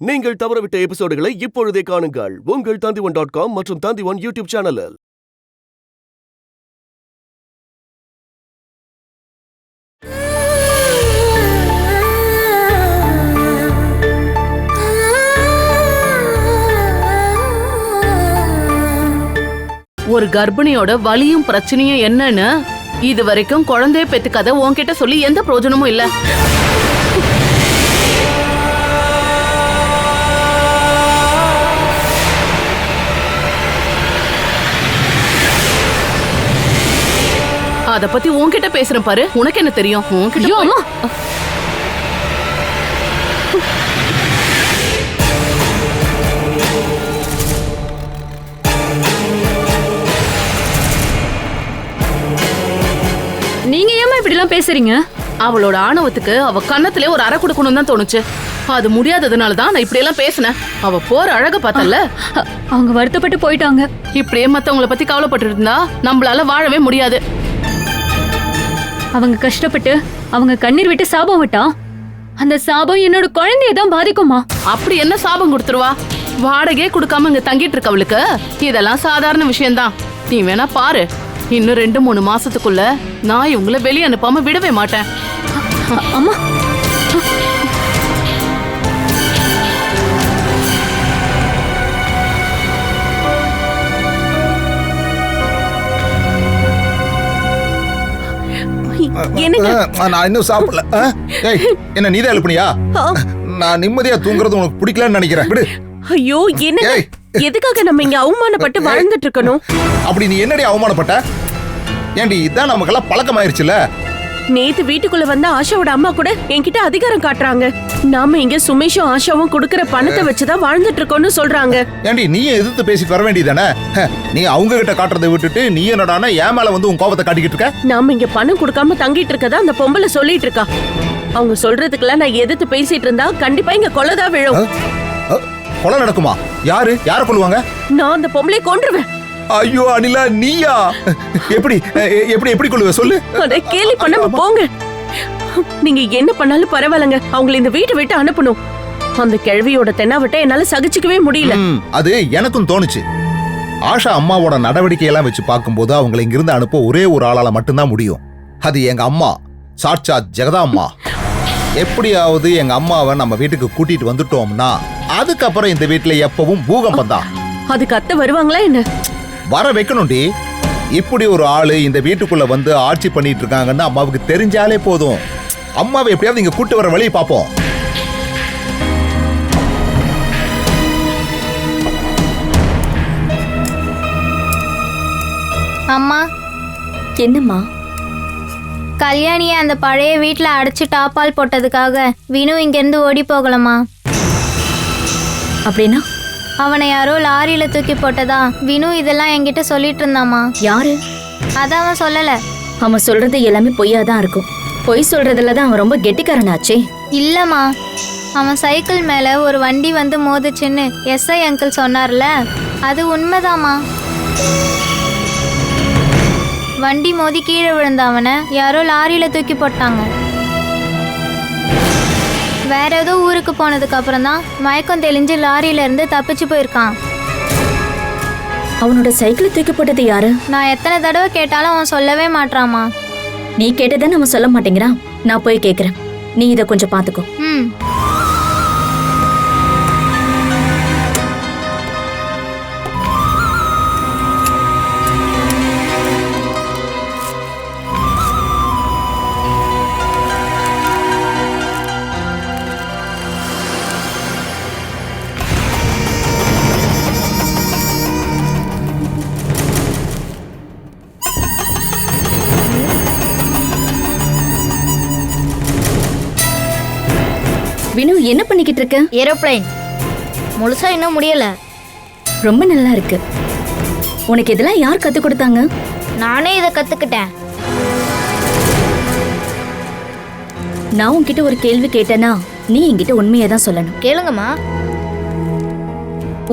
நீங்கள் தவறவிட்ட எபிசோடுகளை இப்பொழுதே காணுங்கள் உங்கள் Tandivan.com மற்றும் Tandivan யூடியூப் சேனலில். ஒரு கர்ப்பிணியோட வலியும் பிரச்சனையும் என்னன்னு இது வரைக்கும் குழந்தைய பெத்துக்காத உன்கிட்ட சொல்லி எந்த பிரயோஜனமும் இல்ல. அத பத்தி உன்கிட்ட பேசுறேன் பாரு. உனக்கு என்ன தெரியும்? உன்கிட்ட நீங்க ஏமா இப்படி எல்லாம் பேசுறீங்க? அவளோட ஆணவத்துக்கு அவ கண்ணத்திலே ஒரு அறை கொடுக்கணும் தான் தோணுச்சு. அது முடியாததுனால தான் நான் இப்படி எல்லாம் பேசினேன். அவ போற அழக பார்த்தல்ல. அவங்க வருத்தப்பட்டு போயிட்டாங்க. இப்படியே மத்தவங்கள பத்தி கவலைப்பட்டு இருந்தா நம்மளால வாழவே முடியாது. அவங்க கஷ்டப்பட்டு அவங்க கண்ணீர் விட்டு சாபம் விட்டா அந்த சாபம் என்னோட குழந்தைய தான் பாதிக்குமா? அப்படி என்ன சாபம் கொடுத்துருவா? வாடகையே கொடுக்காம இங்க தங்கிட்டு இருக்க அவளுக்கு இதெல்லாம் சாதாரண விஷயம்தான். நீ வேணா பாரு, இன்னும் 2-3 மாசத்துக்குள்ள நான் இவங்களை வெளியே அனுப்பாம விடவே மாட்டேன். அம்மா, நான் இன்னும் சாப்பிடல. என்ன நீதான் எழுப்புனியா? நான் நிம்மதியா தூங்குறது உனக்கு பிடிக்கலன்னு நினைக்கிறேன். விடு. ஐயோ, என்ன எதுக்காக நம்ம இங்க அவமானப்பட்டு வாழ்ந்துட்டு இருக்கணும்? அப்படி நீ என்னடி அவமானப்பட்ட? ஏண்டி இதான் நமக்கெல்லாம் பழக்கமாயிருச்சுல. நேத்து வீட்டுக்குள்ள வந்த ஆஷாவோட அம்மா கூட என்கிட்ட அதிகாரம் காட்டுறாங்க. நாம இங்க சுமேஷும் ஆஷாவும் கொடுக்கற பணத்தை வச்சுதான் வாழ்ந்துட்டு இருக்கோம்னு சொல்றாங்க. ஏண்டி நீயே எதிர்த்து பேசிட்டு வர வேண்டியதானே? நீ அவங்க கிட்ட காட்டுறதை விட்டுட்டு நீ என்னடானா என் மேல வந்து உன் கோபத்தை காட்டிக்கிட்டு இருக்க. நாம இங்க பணம் கொடுக்காம தங்கிட்டு இருக்கதா அந்த பொம்பளை சொல்லிட்டு இருக்கா. அவங்க சொல்றதுக்கெல்லாம் நான் எதிர்த்து பேசிட்டு இருந்தா கண்டிப்பா இங்க கொலைதான் விழும். கொலை நடக்குமா? யார கொல்லுவாங்க? நான் அந்த பொம்பளை கொன்றுவேன். ஐயோ அனிலா, நீயா? எப்படி எப்படி எப்படி கொள்ளுவ சொல்லு. அத கேலி பண்ணாம போங்க. நீங்க என்ன பண்ணாலும் பரவாயில்லைங்க, அவங்களை இந்த வீட்டை விட்டு அனுப்பணும். அந்த கிழவியோட தென்னாவட்ட என்னால சகிச்சுக்கவே முடியல. அது எனக்கும் தோணுச்சு. ஆஷா அம்மாவோட நடவடிக்கையெல்லாம் வச்சு பார்க்கும்போது அவங்களை இங்கிருந்து அனுப்ப ஒரே ஒரு ஆளால மட்டும்தான் முடியும். அது எங்க அம்மா, சாட்சாத் ஜெகதா அம்மா. எப்படியாவது எங்க அம்மாவை நம்ம வீட்டுக்கு கூட்டிட்டு வந்துட்டோம்னா அதுக்கப்புறம் இந்த வீட்டுல எப்பவும் பூகம்பம் தான். அதுக்கு அத்தை வருவாங்களா என்ன? வர வைக்கணும்டி. இப்படி ஒரு ஆளு இந்த வீட்டுக்குள்ள வந்து ஆட்சி பண்ணிட்டு இருக்காங்கன்னு அம்மாவுக்கு தெரிஞ்சாலே போதும். அம்மாவை எப்படியாவது இங்க கூட்டு வர வழியை பார்ப்போம். அம்மா. என்னம்மா? கல்யாணியை அந்த பழைய வீட்டில் அடைச்சி டாப்பால் போட்டதுக்காக வினு இங்கேருந்து ஓடி போகலம்மா. அப்படின்னா அவனை யாரோ லாரியில தூக்கி போட்டதா வினு இதெல்லாம் என்கிட்ட சொல்லிட்டு இருந்தாமா. யாரு? அதான் அவன் சொல்லல. அவன் சொல்றது எல்லாமே பொய்யா தான் இருக்கும். பொய் சொல்றதுல தான் அவன் ரொம்ப கெட்டிக்காரனாச்சே. இல்லம்மா, அவன் சைக்கிள் மேல ஒரு வண்டி வந்து மோதுச்சுன்னு எஸ்ஐ அங்கிள் சொன்னார்ல, அது உண்மைதாம்மா. வண்டி மோதி கீழே விழுந்த அவனை யாரோ லாரியில தூக்கி போட்டாங்க. வேற ஏதோ ஊருக்கு போனதுக்கு அப்புறம் தான் மயக்கம் தெளிஞ்சு லாரியில இருந்து தப்பிச்சு போயிருக்கான். அவனோட சைக்கிளை தூக்கி போட்டது யாரு? நான் எத்தனை தடவை கேட்டாலும் அவன் சொல்லவே மாட்டாமா. நீ கேட்டதை நம்ம சொல்ல மாட்டேங்கிறான். நான் போய் கேக்குறேன், நீ இதை கொஞ்சம் பாத்துக்கோ. வினு, என்ன பண்ணிக்கிட்டு இருக்க? ஏரோப்ளைன் முழுசா இன்னும் முடியல. ரொம்ப நல்லா இருக்கு. உனக்கு இதெல்லாம் யார் கத்து கொடுத்தாங்க? நானே இதை கத்துக்கிட்டேன். நான் உன்கிட்ட ஒரு கேள்வி கேட்டேனா நீ என்கிட்ட உண்மையை தான் சொல்லணும். கேளுங்கம்மா.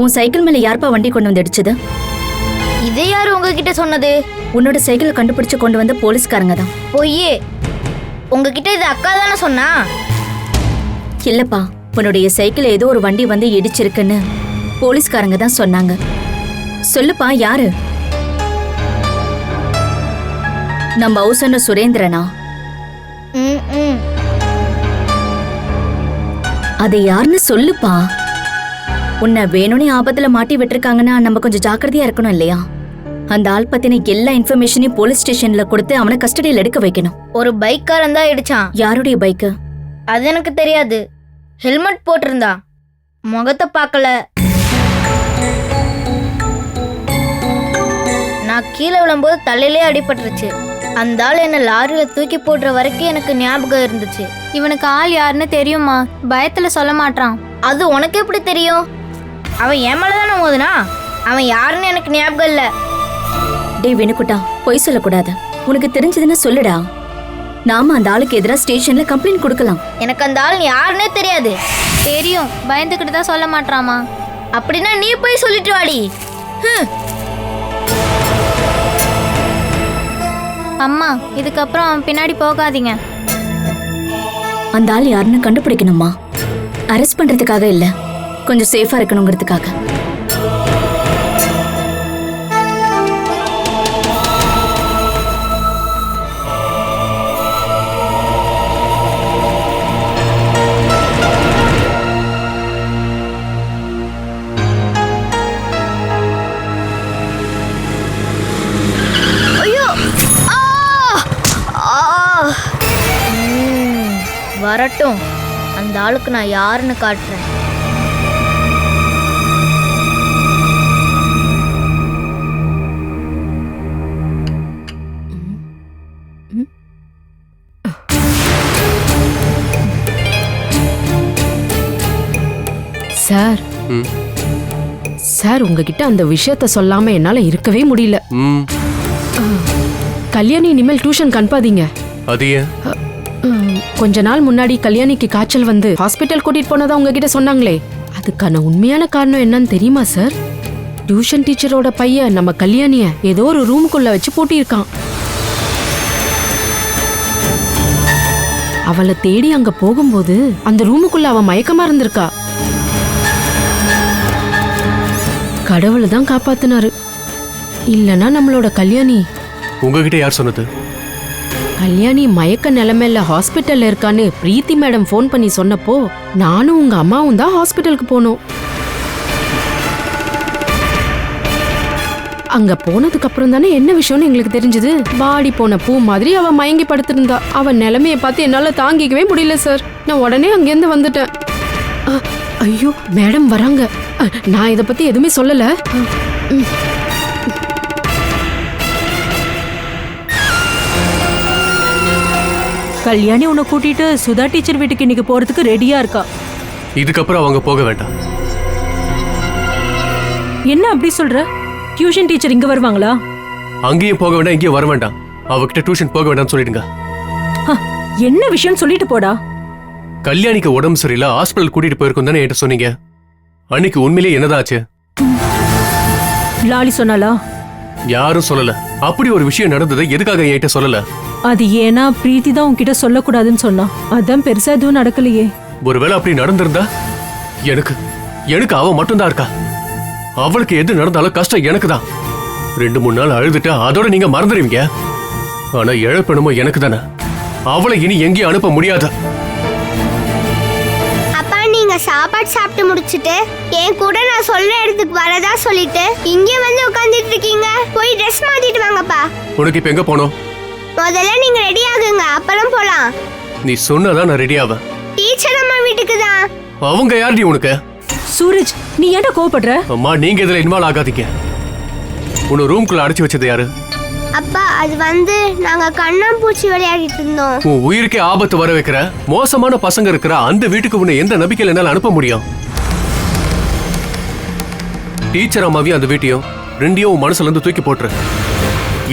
உன் சைக்கிள் மேல யார்ப்பா வண்டி கொண்டு வந்து அடிச்சது? இதை யாரு உங்ககிட்ட சொன்னது? உன்னோட சைக்கிளை கண்டுபிடிச்சு கொண்டு வந்த போலீஸ்காரங்க தான். பொய்யே. உங்ககிட்ட இது அக்கா தானே சொன்னா? இல்லப்பா, உன்னுடைய சைக்கிள் ஏதோ ஒரு வண்டி வந்து இடிச்சிருக்குன்னு போலீஸ்காரங்க தான் சொன்னாங்க. சொல்லுப்பா, யாரு? நம்ம ஹவுஸ் சுரேந்திரனா? அதை யாருன்னு சொல்லுப்பா. உன்னை வேணும்னே ஆபத்துல மாட்டி விட்டுருக்காங்கன்னா நம்ம கொஞ்சம் ஜாக்கிரதையா இருக்கணும் இல்லையா? அந்த ஆள் பத்தின எல்லா இன்ஃபர்மேஷனையும் போலீஸ் ஸ்டேஷன்ல கொடுத்து அவனை கஸ்டடியில் எடுக்க வைக்கணும். ஒரு பைக்காரன் தான் இடிச்சான். யாருடைய பைக்கு? அது எனக்கு தெரியாது. ஹெல்மெட் போட்டிருந்தா, முகத்தை பார்க்கல. நான் கீழே விழும்போது தலையிலே அடிபட்டுருச்சு. அந்த ஆள் என்ன லாரியில தூக்கி போடுற வரைக்கும் எனக்கு ஞாபகம் இருந்துச்சு. இவனுக்கு ஆள் யாருன்னு தெரியுமா? பயத்துல சொல்ல மாட்டான். அது உனக்கு எப்படி தெரியும்? அவன் என் மேலதானே மோதுனா. அவன் யாருன்னு எனக்கு ஞாபகம் இல்ல. டேய் வெனுக்குட்டா, பொய் சொல்லக்கூடாது. உனக்கு தெரிஞ்சதுன்னு சொல்லுடா. நாம அந்த ஆளுக்கு எதிராக ஸ்டேஷன்ல கம்ப்ளைண்ட் கொடுக்கலாம். எனக்கு அந்த ஆள் யாருன்னே தெரியாது. தெரியும், பயந்துக்கிட்டு தான் சொல்ல மாட்டாமா. அப்படின்னா நீ போய் சொல்லிட்டு வாடி. அம்மா, இதுக்கப்புறம் அவன் பின்னாடி போகாதீங்க. அந்த ஆள் யாருன்னு கண்டுபிடிக்கணுமா? அரெஸ்ட் பண்றதுக்காக இல்ல, கொஞ்சம் சேஃபா இருக்கணுங்கிறதுக்காக. வரட்டும், அந்த ஆளுக்கு நான் யாருன்னு காட்டுறேன். சார், சார் உங்ககிட்ட அந்த விஷயத்த சொல்லாம என்னால இருக்கவே முடியல. கல்யாணி இனிமேல் டியூஷன் அனுப்பாதீங்க. அது ஏன்? கொஞ்ச நாள் முன்னாடி கல்யாணிக்கு காய்ச்சல் வந்து ஹாஸ்பிட்டல் கூட்டிட்டு போனதா உங்ககிட்ட சொன்னாங்களே, அதுக்கான உண்மையான காரணம் என்னன்னு தெரியுமா சார்? டியூஷன் டீச்சரோட பையன் நம்ம கல்யாணிய ஏதோ ஒரு ரூமுக்குள்ள வச்சு பூட்டியிருக்கான். அவளை தேடி அங்க போகும்போது அந்த ரூமுக்குள்ள அவ மயக்கமா இருந்திருக்கா. கடவுள் தான் காப்பாத்தினாரு. இல்லனா நம்மளோட கல்யாணி. உங்ககிட்ட யார் சொன்னது? கல்யாணி மயக்க நிலைமையில ஹாஸ்பிட்டல்ல இருக்கான்னு பிரீத்தி மேடம் ஃபோன் பண்ணி சொன்னப்போ நானும் உங்க அம்மாவும் தான் ஹாஸ்பிட்டலுக்கு போனோம். அங்க போனதுக்கு அப்புறம் தானே என்ன விஷயம்னு எங்களுக்கு தெரிஞ்சது. வாடி போன பூ மாதிரி அவ மயங்கி படுத்திருந்தா. அவ நிலைமைய பார்த்து என்னால தாங்கிக்கவே முடியல சார். நான் உடனே அங்கிருந்து வந்துட்டேன். ஐயோ, மேடம் வராங்க. நான் இத பத்தி எதுவுமே சொல்லல. கல்யாணி உன்னை கூட்டிட்டு சுதா டீச்சர் வீட்டுக்கு இன்னைக்கு போறதுக்கு ரெடியா இருக்கா. இதுக்கப்புறம் அவங்க போக வேண்டாம். என்ன அப்படி சொல்ற? டியூஷன் டீச்சர் இங்க வருவாங்களா? அங்கேயும் போக வேண்டாம், இங்கேயும் வர வேண்டாம். அவகிட்ட டியூஷன் போக வேண்டாம்னு சொல்லிடுங்க. என்ன விஷயம் சொல்லிட்டு போடா. கல்யாணிக்கு உடம்பு சரியில்லை, ஹாஸ்பிட்டல் கூட்டிட்டு போயிருக்கோம் தானே என்கிட்ட சொன்னீங்க. அன்னைக்கு உண்மையிலேயே என்னதான் ஆச்சு? லாலி சொன்னாலா? யாரும் சொல்லல. அப்படி ஒரு விஷயம் நடந்தது எதுக்காக என்கிட்ட சொல்லல? அது ஏன்னா பிரீத்தி தான் உன்கிட்ட சொல்லக்கூடாதுன்னு சொன்னா. அதான் பெருசா எதுவும் நடக்கலையே. ஒருவேளை அப்படி நடந்திருந்தா எனக்கு அவ மட்டும்தான் இருக்கா. அவளுக்கு எது நடந்தாலும் கஷ்டம் எனக்கு தான். 2-3 நாள் அழுதுட்டு அதோட நீங்க மறந்துடுவீங்க. ஆனா இழப்பணுமோ எனக்கு தானே. அவளை இனி எங்கேயும் அனுப்ப முடியாது. அப்பா, நீங்க சாப்பாடு சாப்பிட்டு முடிச்சிட்டு என் கூட நான் சொல்ற இடத்துக்கு வரதா சொல்லிட்டு இங்க வந்து உட்கார்ந்துட்டு இருக்கீங்க. போய் ட்ரெஸ் மாத்திட்டு வாங்கப்பா. உனக்கு இப்ப எங்க போனோம்? முதல்ல நீங்க ரெடி ஆகுங்க, அப்புறம் போலாம். நீ சொன்னதான் நான் ரெடி ஆவேன். டீச்சர் அம்மா வீட்டுக்கு தான். அவங்க யாருடி உனக்கு? சூரஜ், நீ ஏன்டா கோவப்படுற? அம்மா, நீங்க இதுல இன்வால்வ் ஆகாதீங்க. உன்னை ரூம்குள்ள அடைச்சு வச்சது யாரு? அப்பா, அது வந்து நாங்க கண்ணாம்பூச்சி விளையாடிட்டு இருந்தோம். உன் உயிருக்கே ஆபத்து வர வைக்கிற மோசமான பசங்க இருக்கிற அந்த வீட்டுக்கு உன்னை எந்த நம்பிக்கையில என்னால அனுப்ப முடியும்? டீச்சர் அம்மாவையும் அந்த வீட்டையும் ரெண்டையும் உன் மனசுல இருந்து தூக்கி போட்டுரு.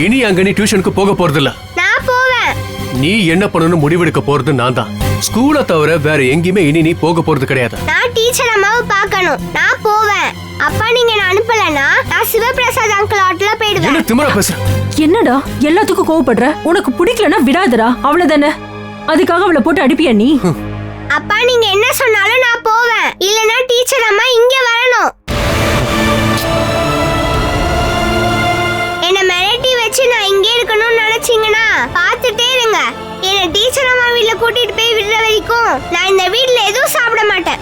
இனி அங்க நீ டியூஷனுக்கு போக போறதில்ல. நான் போவேன். நீ என்ன பண்ணணும்னு முடிவெடுக்க போறது நான் தான். ஸ்கூலை தவிர வேற எங்கேயுமே இனி நீ போக போறது கிடையாது. நான் டீச்சர் அம்மாவை பார்க்கணும். நான் போவேன். அப்பா, நீங்க என்ன அனுப்பலனா நான் சிவபிரசாத் அங்கிள் ஆட்ல போயிடுவேன். என்ன திமிரா பேசுற? என்னடா எல்லாத்துக்கும் கோவப்படுற? உனக்கு பிடிக்கலனா விடாதடா, அவ்வளவுதானே. அதுக்காக அவளை போட்டு அடிப்பியா நீ? அப்பா நீங்க என்ன சொன்னாலும் நான் போவேன், இல்லனா டீச்சர் அம்மா இங்க வரணும். என்ன மிரட்டி வச்சு நான் இங்கே இருக்கணும்னு நினைச்சீங்கன்னா பார்த்துட்டே இருங்க. என்ன டீச்சர் அம்மா வீட்ல கூட்டிட்டு போய் விடுற வரைக்கும் நான் இந்த வீட்ல எதுவும் சாப்பிட மாட்டேன்.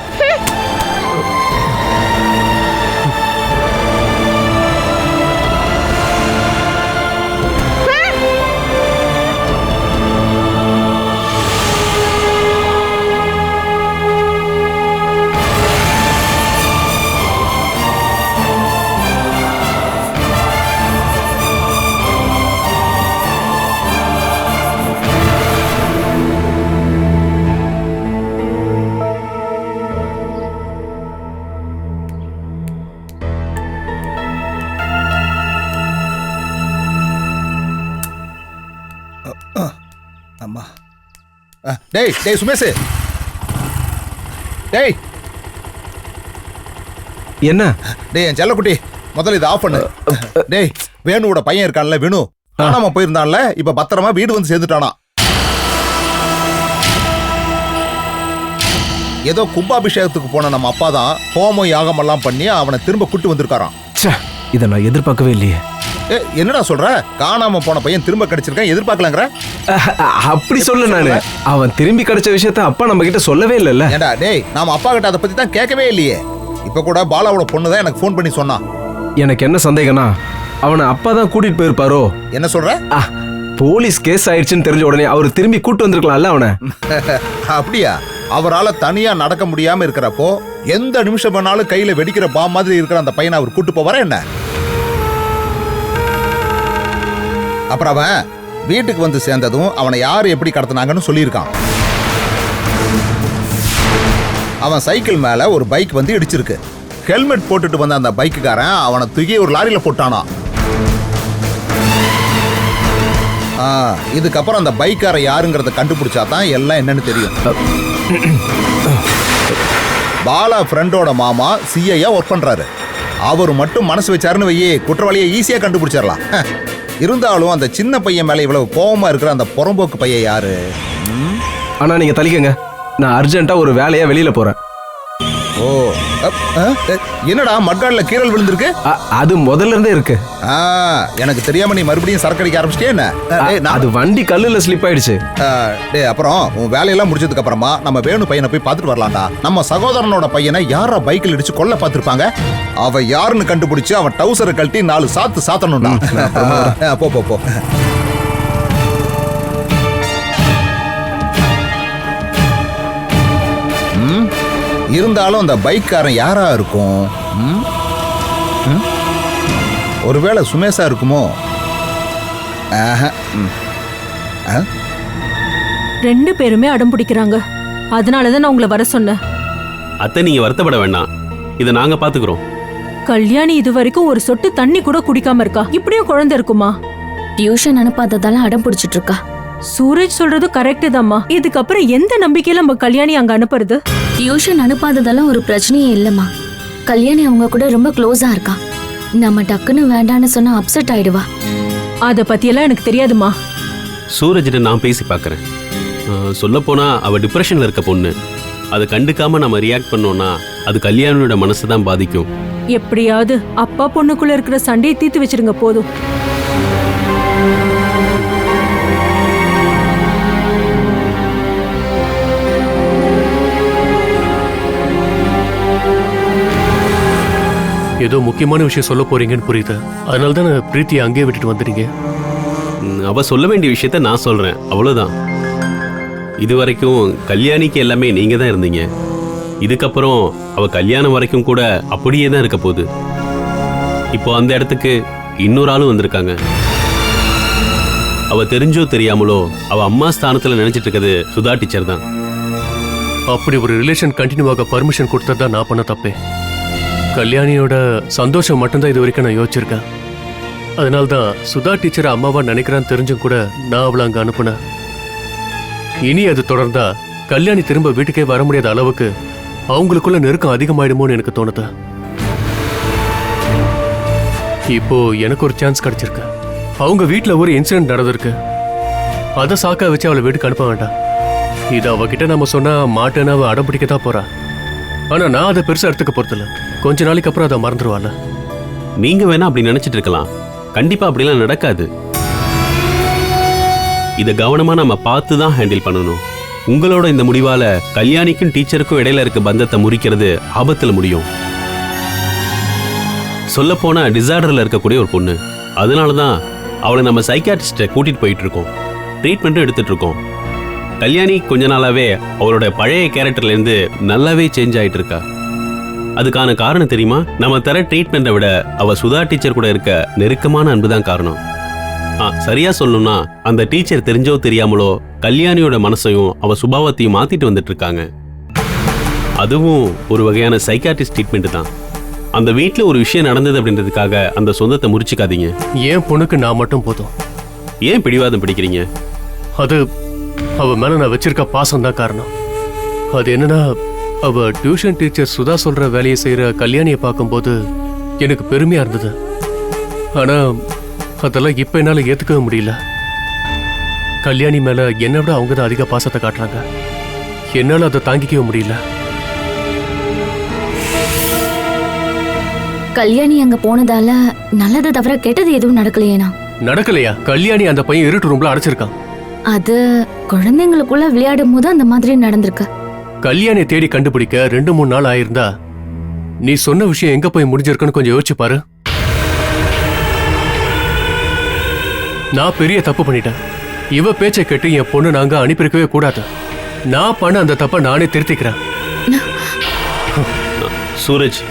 அம்மா. டேய் டேய் சுமேஷ், டேய் என்ன? டேய் என் செல்லக்குட்டி, முதல்ல இதை ஆஃப் பண்ணு. டேய் வேணுவோட பையன் இருக்கான்ல, வேணு காணாம போயிருந்தான்ல, இப்ப பத்திரமா வீடு வந்து சேர்ந்துட்டானா. ஏதோ கும்பாபிஷேகத்துக்கு போன நம்ம அப்பா தான் ஹோமம் யாகம் எல்லாம் பண்ணி அவனை திரும்ப கூட்டு வந்திருக்காராம். இதை நான் எதிர்பார்க்கவே இல்லையே. என்னடா சொல்ற? காணாம போன பையன் திரும்ப கிடைச்சிருக்கான், எதிர்பார்க்கலாங்கிற? அப்படி சொல்ல நானு. அவன் திரும்பி கிடைச்ச விஷயத்த அப்பா நம்ம கிட்ட சொல்லவே இல்லைல்ல. ஏண்டா டேய், நாம அப்பா கிட்ட அதை பத்தி தான் கேட்கவே இல்லையே. இப்ப கூட பாலாவோட பொண்ணு தான் எனக்கு ஃபோன் பண்ணி சொன்னான். எனக்கு என்ன சந்தேகம்னா, அவனை அப்பா தான் கூட்டிட்டு போயிருப்பாரோ. என்ன சொல்ற? போலீஸ் கேஸ் ஆயிடுச்சுன்னு தெரிஞ்ச உடனே அவர் திரும்பி கூட்டு வந்திருக்கலாம்ல அவனை. அப்படியா? அவரால் தனியா நடக்க முடியாம இருக்கிறப்போ எந்த நிமிஷம் வேணாலும் கையில வெடிக்கிற பாம் மாதிரி இருக்கிற அந்த பையனை அவர் கூட்டு போவாரா என்ன? அப்புறம் அவன் வீட்டுக்கு வந்து சேர்ந்ததும் அவனை யாரு எப்படி கடத்தினாங்கன்னு சொல்லியிருக்கான். அவன் சைக்கிள் மேல ஒரு பைக் வந்து இடிச்சிருக்கு. ஹெல்மெட் போட்டுட்டு வந்த அந்த பைக்குக்காரன் அவனை தூக்கி ஒரு லாரியில போட்டானா. இதுக்கப்புறம் அந்த பைக்கார யாருங்கிறத கண்டுபிடிச்சா தான் எல்லாம் என்னன்னு தெரியும். பாலா ஃப்ரெண்டோட மாமா சிஐயா ஒர்க் பண்றாரு. அவர் மட்டும் மனசு வச்சாருன்னு வையே, குற்றவாளியை ஈஸியா கண்டுபிடிச்சிடலாம். இருந்தாலும் அந்த சின்ன பையன் மேல இவ்வளவு கோபமா இருக்கிற அந்த புறம்போக்கு பையன் யாரு? ஆனா நீங்க தலிக்கங்க, நான் அர்ஜென்ட்டா ஒரு வேலையா வெளியில போறேன். ஓ, என்னடா மட்காட்ல கீரல் விழுந்திருக்கு? அது முதல்ல இருந்தே இருக்கு. எனக்கு தெரியாம நீ மறுபடியும் சரக்கு அடிக்க ஆரம்பிச்சிட்டே என்ன? அது வண்டி கல்லுல ஸ்லிப் ஆயிடுச்சு. டேய் அப்புறம் உன் வேலையெல்லாம் முடிச்சதுக்கு அப்புறமா நம்ம வேணு பையனை போய் பார்த்துட்டு வரலாம்டா. நம்ம சகோதரனோட பையனை யாரா பைக்கில் இடிச்சு கொல்ல பார்த்திருப்பாங்க? அவ யாருன்னு கண்டுபிடிச்சு அவன் டவுசரை கழட்டி 4 சாத்து சாத்தணும்டா. போ போ போ. இருந்தாலும் அந்த பைக்காரன் யாரா இருக்கும்? ஒருவேளை சுமேஷா இருக்குமோ? ரெண்டு பேருமே அடம் பிடிக்கிறாங்க. அதனாலதான் நான் உங்களை வர சொன்னேன். அத்தை நீங்க வருத்தப்பட வேண்டாம், இதை நாங்க பாத்துக்கிறோம். கல்யாணி இது வரைக்கும் ஒரு சொட்டு தண்ணி கூட குடிக்காம இருக்கா. இப்படியும் குழந்தை இருக்குமா? டியூஷன் அனுப்பாததால அடம் பிடிச்சிட்டு இருக்கா. சூரஜ் சொல்றது கரெக்ட் தாம்மா. இதுக்கப்புறம் எந்த நம்பிக்கையில நம்ம கல்யாணி அங்க அனுப்புறது? டியூஷன் அனுப்பாததெல்லாம் ஒரு பிரச்சனையே இல்லம்மா. கல்யாணி அவங்க கூட ரொம்ப க்ளோஸா இருக்கா. நம்ம டக்குன்னு வேண்டான்னு சொன்னா அப்செட் ஆயிடுவா. அத பத்தியெல்லாம் எனக்கு தெரியாதுமா. சூரஜிட்ட நான் பேசி பார்க்கறேன். சொல்ல போனா அவ டிப்ரெஷன்ல இருக்க பொண்ணு. அதை கண்டுக்காம நம்ம ரியாக்ட் பண்ணோம்னா அது கல்யாணியோட மனசை தான் பாதிக்கும். எப்படியாவது அப்பா பொண்ணுக்குள்ள இருக்கிற சண்டையை தீர்த்து வச்சிருங்க போதும். ஏதோ முக்கியமான விஷயம் சொல்ல போறீங்கன்னு புரியுது. அதனால தான் பிரீத்தியை அங்கேயே விட்டுட்டு வந்துட்டீங்க. அவ சொல்ல வேண்டிய விஷயத்த நான் சொல்றேன், அவ்வளவுதான். இது வரைக்கும் கல்யாணிக்கு எல்லாமே நீங்க தான் இருந்தீங்க. இதுக்கப்புறம் அவ கல்யாணம் வரைக்கும் கூட அப்படியே தான் இருக்க போகுது. இப்போ அந்த இடத்துக்கு இன்னொரு ஆளும் வந்திருக்காங்க. அவ தெரிஞ்சோ தெரியாமலோ அவ அம்மா ஸ்தானத்துல நினைச்சிட்டு இருக்கிறது சுதா டீச்சர் தான். அப்படி ஒரு ரிலேஷன் கண்டினியூ ஆக பர்மிஷன் கொடுத்ததா நான் பண்ண தப்பே. கல்யாணியோட சந்தோஷம் மட்டும்தான் இது வரைக்கும் நான் யோசிச்சிருக்கேன். அதனால்தான் சுதா டீச்சரை அம்மாவா நினைக்கிறான்னு தெரிஞ்சும் கூட நான் அவளை அங்க அனுப்புனேன். இனி அது தொடர்ந்தா கல்யாணி திரும்ப வீட்டுக்கே வர முடியாத அளவுக்கு அவங்களுக்குள்ள நெருக்கம் அதிகமாயிடுமோன்னு எனக்கு தோணுது. இப்போ எனக்கு ஒரு சான்ஸ் கிடைச்சிருக்கு. அவங்க வீட்டுல ஒரு இன்சிடென்ட் நடந்திருக்கு. அதை சாக்கா வச்சு அவளை வீட்டுக்கு அனுப்ப வேண்டாம். இது அவகிட்ட நம்ம சொன்னா மாட்டேன்னு அவ அடம் பிடிக்க தான் போறா. ஆனா நான் அதை பெருசா எடுத்துக்க போறதில்ல. கொஞ்ச நாளைக்கு அப்புறம் அதை மறந்துடுவாள். நீங்க வேணா அப்படி நினைச்சிட்டு இருக்கலாம், கண்டிப்பா அப்படிலாம் நடக்காது. இதை கவனமா நம்ம பார்த்து தான் ஹேண்டில் பண்ணணும். உங்களோட இந்த முடிவால கல்யாணிக்கும் டீச்சருக்கும் இடையில இருக்க பந்தத்தை முறிக்கிறது ஆபத்துல முடியும். சொல்ல போனா டிசார்டர்ல இருக்கக்கூடிய ஒரு பொண்ணு. அதனாலதான் அவளை நம்ம சைக்காட்ரிஸ்ட கூட்டிட்டு போயிட்டு இருக்கோம், ட்ரீட்மெண்ட்டும் எடுத்துட்டு இருக்கோம். கல்யாணி கொஞ்ச நாளாவே அவளோட பழைய கேரக்டர்ல இருந்து நல்லாவே சேஞ்ச் ஆயிட்டு இருக்கா. அதுக்கான காரணம் தெரியுமா? நம்ம தர ட்ரீட்மெண்ட்டை விட அவ சுதா டீச்சர் கூட இருக்க நெருக்கமான அன்புதான் காரணம். சரியா சொல்லணும்னா அந்த டீச்சர் தெரிஞ்சோ தெரியாமலோ கல்யாணியோட மனசையும் அவ சுபாவத்தையும் மாத்திட்டு வந்துட்டு இருக்காங்க. அதுவும் ஒரு வகையான சைக்காட்ரிஸ்ட் ட்ரீட்மெண்ட் தான். அந்த வீட்டுல ஒரு விஷயம் நடந்தது அப்படின்றதுக்காக அந்த சொந்தத்தை முறிச்சுக்காதீங்க. ஏன் பொண்ணுக்கு நான் மட்டும் போதும். ஏன் பிடிவாதம் பிடிக்கிறீங்க? அது அவ மேல நான் வச்சிருக்க பாசம் தான் காரணம். அது என்னன்னா, அவ டியூஷன் டீச்சர் சுதா சொல்ற வேலையை செய்யற கல்யாணியை பார்க்கும்போது எனக்கு பெருமையா இருந்தது. ஆனா அதெல்லாம் இப்ப என்னால ஏத்துக்கவே முடியல. கல்யாணி மேல என்னை விட அவங்க தான் அதிக பாசத்தை காட்டுறாங்க. என்னால அதை தாங்கிக்கவே முடியல. கல்யாணி அங்க போனதால நல்லது தவிர கெட்டது எதுவும் நடக்கலையேனா? நடக்கலையா? கல்யாணி அந்த பையன் இருட்டு ரூம்ல அடைச்சிருக்கான். அது குழந்தைங்களுக்குள்ள விளையாடும் போது அந்த மாதிரி நடந்திருக்கு. கல்யாணியை தேடி கண்டுபிடிக்க 2-3 நாள் ஆயிருந்தா நீ சொன்ன விஷயம் எங்க போய் முடிஞ்சிருக்குன்னு கொஞ்சம் யோசிச்சு பாரு. நான் பெரிய தப்பு பண்ணிட்டேன். இவ பேச்சை கேட்டு என் பொண்ணு நாங்க அனுப்பியிருக்கவே கூடாது. நான் பண்ண அந்த தப்பை நானே திருத்திக்கிறேன். சூரஜ்,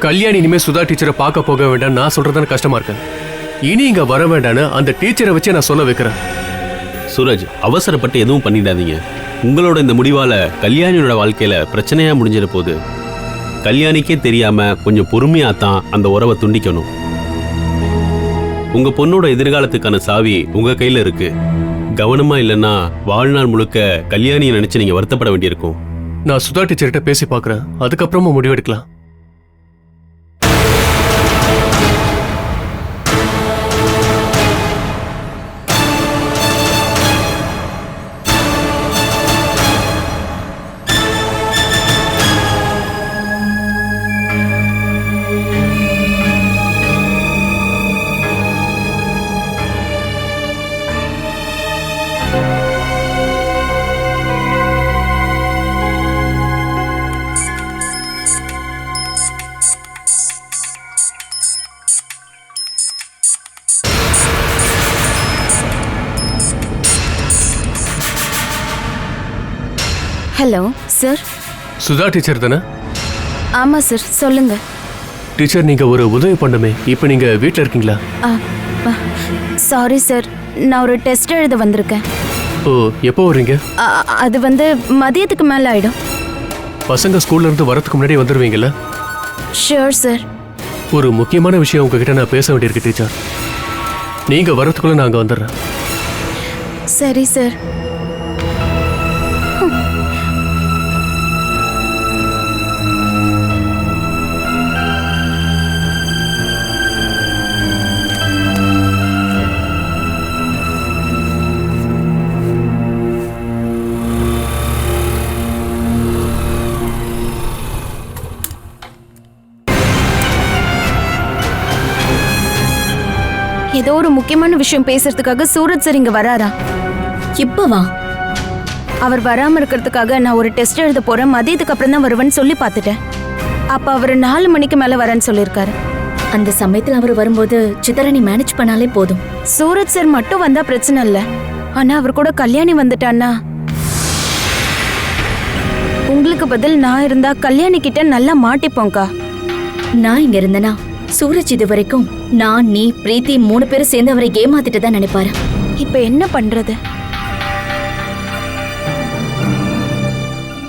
கல்யாணி இனிமே சுதா டீச்சரை பார்க்க போக வேண்டாம் நான் சொல்றதான கஷ்டமா இருக்கேன். இனி இங்க வர வேண்டான்னு அந்த டீச்சரை வச்சு நான் சொல்ல வைக்கிறேன். சூரஜ், அவசரப்பட்டு எதுவும் பண்ணிடாதீங்க. உங்களோட இந்த முடிவால கல்யாணியோட வாழ்க்கையில பிரச்சனையா முடிஞ்சிட போகுது. கல்யாணிக்கே தெரியாம கொஞ்சம் பொறுமையா தான் அந்த உறவை துண்டிக்கணும். உங்க பொண்ணோட எதிர்காலத்துக்கான சாவி உங்க கையில இருக்கு. கவனமா இல்லைன்னா வாழ்நாள் முழுக்க கல்யாணியை நினைச்சு நீங்க வருத்தப்பட வேண்டியிருக்கும். நான் சுதா டீச்சர்கிட்ட பேசி பார்க்கறேன், அதுக்கப்புறமா முடிவெடுக்கலாம். Hello sir. சுதா டீச்சர் தானே? ஆமாம் சார், சொல்லுங்க. டீச்சர், நீங்க ஒரு உதவி பண்ணுமே. இப்போ நீங்க வீட்டில் இருக்கீங்களா? சாரி சார், நான் ஒரு டெஸ்ட் எழுத வந்திருக்கேன். ஓ, எப்போ வரீங்க? அது மதியத்துக்கு மேலே ஆயிடும். பசங்க ஸ்கூல்ல இருந்து வரதுக்கு முன்னாடி வந்துடுவீங்கல்ல? Sure sir. ஒரு முக்கியமான விஷயம் உங்ககிட்ட நான் பேச வேண்டியிருக்கு டீச்சர். நீங்க வரதுக்குள்ள நான் அங்கே வந்துடுறேன். சரி சார். ஏதோ ஒரு முக்கியமான விஷயம் பேசுறதுக்காக சூரஜ் சார் இங்க வராரா? இப்பவா? அவர் வராம இருக்கிறதுக்காக நான் ஒரு டெஸ்ட் எழுத போறேன், மதியத்துக்கு அப்புறம் தான் வருவேன்னு சொல்லி பார்த்துட்டேன். அப்ப அவர் 4 மணிக்கு மேல வரேன்னு சொல்லியிருக்காரு. அந்த சமயத்தில் அவர் வரும்போது சித்தரணி மேனேஜ் பண்ணாலே போதும். சூரஜ் சார் மட்டும் வந்தா பிரச்சனை இல்ல, ஆனா அவர் கூட கல்யாணி வந்துட்டான்னா உங்களுக்கு பதில் நான் இருந்தா கல்யாணி கிட்ட நல்லா மாட்டிப்போங்கா. நான் இங்க இருந்தேனா சூரஜ் இது வரைக்கும் நான், நீ, பிரீத்தி 3 பேரும் சேர்ந்து அவரை ஏமாத்திட்டு தான் நினைப்பாரு. இப்ப என்ன பண்றது?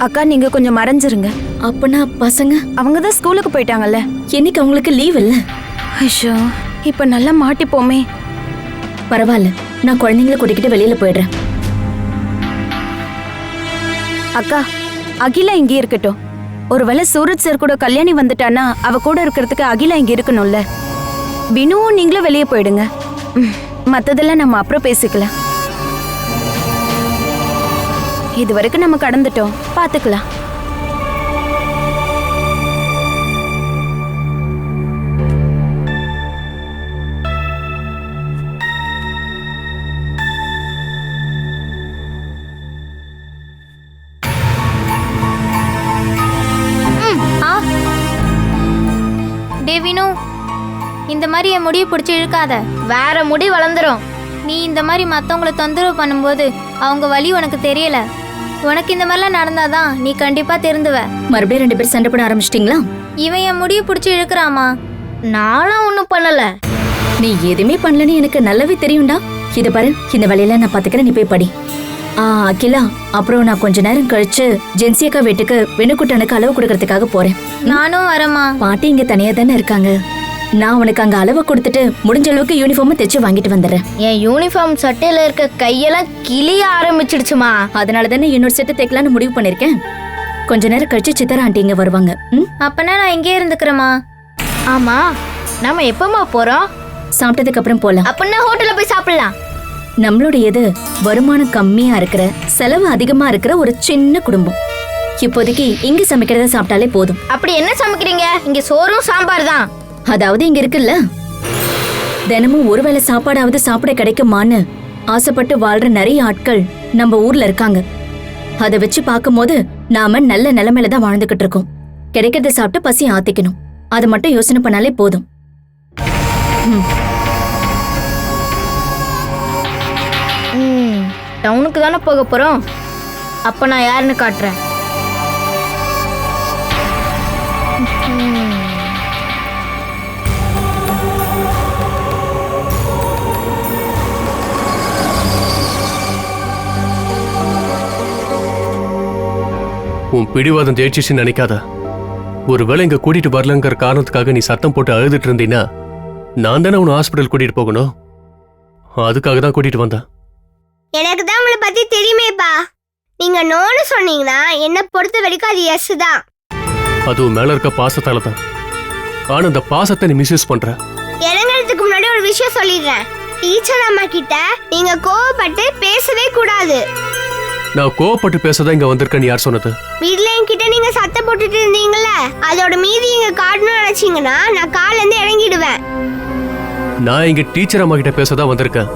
அக்கா, நீங்க கொஞ்சம் மறைஞ்சிருங்க. அப்பனா பசங்க? அவங்க தான் ஸ்கூலுக்கு போயிட்டாங்கல்ல. என்னைக்கு அவங்களுக்கு லீவ் இல்ல? ஐயோ, இப்ப நல்லா மாட்டிப்போமே. பரவாயில்ல, நான் குழந்தைங்களை கூட்டிக்கிட்டு வெளியில போயிடுறேன். அக்கா, அகிலா இங்கே இருக்கட்டும். ஒருவேளை சூரஜ் சார் கூட கல்யாணி வந்துட்டானா அவ கூட இருக்கிறதுக்கு அகிலா இங்க இருக்கணும்ல. வினுவும் நீங்களும் வெளியே போயிடுங்க. மத்ததெல்லாம் நம்ம அப்புறம் பேசிக்கலாம். இது வரைக்கும் நம்ம கடந்துட்டோம், பாத்துக்கலாம். வினு, இந்த மாதிரி என் முடியை பிடிச்சி இழுக்காத, வேற முடி வளர்ந்துரும். நீ இந்த மாதிரி மற்றவங்களை தொந்தரவு பண்ணும்போது அவங்க வலி உனக்கு தெரியல. உனக்கு இந்த மாதிரிலாம் நடந்தாதான் நீ கண்டிப்பா திருந்துவ. மறுபடியும் 2 பேர் சண்டை போட ஆரம்பிச்சிட்டீங்களா? இவன் என் முடியை பிடிச்சி இழுக்கிறாமா. நானும் ஒன்றும் பண்ணல. நீ எதுவுமே பண்ணலன்னு எனக்கு நல்லாவே தெரியும்டா. இத பாரு, இந்த வழியில நான் பாத்துக்கிறேன், நீ போய் படி. அகிலா, அப்புறம் நான் கொஞ்ச நேரம் கழிச்சு ஜென்சியக்கா வீட்டுக்கு வெணுக்குட்டனுக்கு அளவு கொடுக்கறதுக்காக போறேன். நானும் வரமா. பாட்டி இங்க தனியா தானே இருக்காங்க. நான் உனக்கு அங்க அளவை கொடுத்துட்டு முடிஞ்ச அளவுக்கு யூனிஃபார்ம் தைச்சு வாங்கிட்டு வந்துடுறேன். என் யூனிஃபார்ம் சட்டையில இருக்க கையெல்லாம் கிளிய ஆரம்பிச்சிடுச்சுமா. அதனால தானே இன்னொரு செட்டு தைக்கலான்னு முடிவு பண்ணிருக்கேன். கொஞ்ச நேரம் கழிச்சு சித்தரா ஆண்டி இங்க வருவாங்க. அப்பனா நான் இங்கே இருந்துக்கிறேமா. ஆமா, நாம எப்பமா போறோம்? சாப்பிட்டதுக்கு அப்புறம் போலாம். அப்பனா ஹோட்டல்ல போய் சாப்பிடலாம். நம்மளுடையது வருமானம் கம்மியா இருக்கிற, செலவு அதிகமா இருக்கிற ஒரு சின்ன குடும்பம். இப்போதைக்கு இங்க சமைக்கிறத சாப்பிட்டாலே போதும். அப்படி என்ன சமைக்கிறீங்க? இங்க சோறும் சாம்பார் தான். அதாவது இங்க இருக்குல்ல, தினமும் ஒருவேளை சாப்பாடாவது சாப்பிட கிடைக்குமான்னு ஆசைப்பட்டு வாழ்ற நிறைய ஆட்கள் நம்ம ஊர்ல இருக்காங்க. அதை வச்சு பார்க்கும்போது நாம நல்ல நிலைமையில தான் வாழ்ந்துகிட்டு இருக்கோம். கிடைக்கிறத சாப்பிட்டு பசி ஆத்திக்கணும். அதை மட்டும் யோசனை பண்ணாலே போதும். டவுனுக்கு தானே போக போறோம். அப்ப நான் யாருன்னு காட்டுறேன். உன் பிடிவாதம் ஜெயிச்சிச்சுன்னு நினைக்காத. ஒருவேளை இங்க கூட்டிட்டு வரலங்கிற காரணத்துக்காக நீ சத்தம் போட்டு அழுதுட்டு இருந்தீன்னா நான் தானே உன்னை ஹாஸ்பிட்டல் கூட்டிட்டு போகணும். அதுக்காக தான் கூட்டிட்டு வந்தேன். எனக்கு தான் உங்களை பத்தி தெரியுமேப்பா. நீங்க நோன்னு சொன்னீங்கன்னா என்ன பொறுத்த வரைக்கும் அது எஸ் தான். அது மேல இருக்க பாசத்தால தான். ஆனா அந்த பாசத்தை நீ மிஸ்யூஸ் பண்ற. இறங்குறதுக்கு முன்னாடி ஒரு விஷயம் சொல்லிடுறேன். டீச்சர் அம்மா கிட்ட நீங்க கோவப்பட்டு பேசவே கூடாது. நான் கோவப்பட்டு பேசதான் இங்க வந்திருக்கேன்னு யார் சொன்னது? வீட்ல என்கிட்ட நீங்க சத்தம் போட்டுட்டு இருந்தீங்கல்ல, அதோட மீதி இங்க காட்டணும்னு நினைச்சீங்கன்னா நான் கால்ல இருந்து இறங்கிடுவேன். நான் இங்க டீச்சர் அம்மா கிட்ட பேசதான் வந்திருக்கேன்.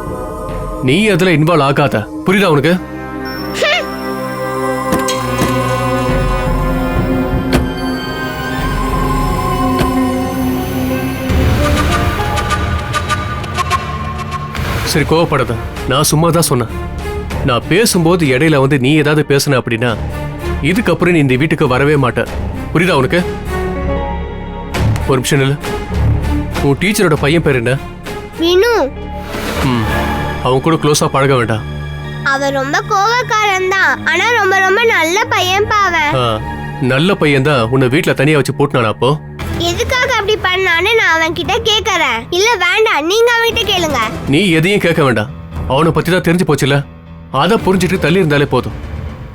நீ அதுல இன்வால்வ் ஆகாத. புரியுதா உனக்கு? சரி, கோவப்படாத. நான் சும்மா தான் சொன்னேன். நான் பேசும்போது இடையில வந்து நீ ஏதாவது பேசுன அப்படின்னா இதுக்கப்புறம் நீ இந்த வீட்டுக்கு வரவே மாட்ட. புரியுதா உனக்கு? ஒரு நிமிஷம் இல்ல. உன் டீச்சரோட பையன் பேர் என்ன? வினு. அவன் கூட க்ளோஸா பழக வேண்டாம். அவன் ரொம்ப கோவக்காரன் தான், ஆனா ரொம்ப ரொம்ப நல்ல பையன் பாவன். நல்ல பையன் தான் உன்னை வீட்டுல தனியா வச்சு போட்டுனானா? அப்போ எதுக்காக அப்படி பண்ணான்னு நான் அவன் கிட்ட கேக்குறேன். இல்ல வேண்டாம், நீங்க அவன் கிட்ட கேளுங்க. நீ எதையும் கேட்க வேண்டாம். அவனை பத்தி தான் தெரிஞ்சு போச்சுல, அதை புரிஞ்சுட்டு தள்ளி இருந்தாலே போதும்.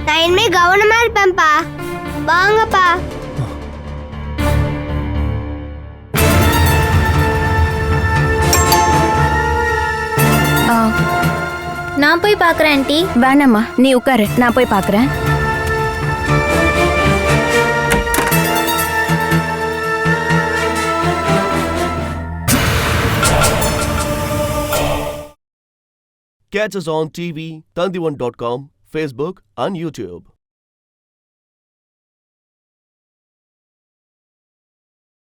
நான் இனிமே கவனமா இருப்பேன்ப்பா. வாங்கப்பா. நான் போய் பாக்குறேன் ஆண்டி. வேணாம்மா, நீ உட்காரு, நான் போய் பாக்குறேன். Catch us on TV, Tandivan.com, Facebook and YouTube.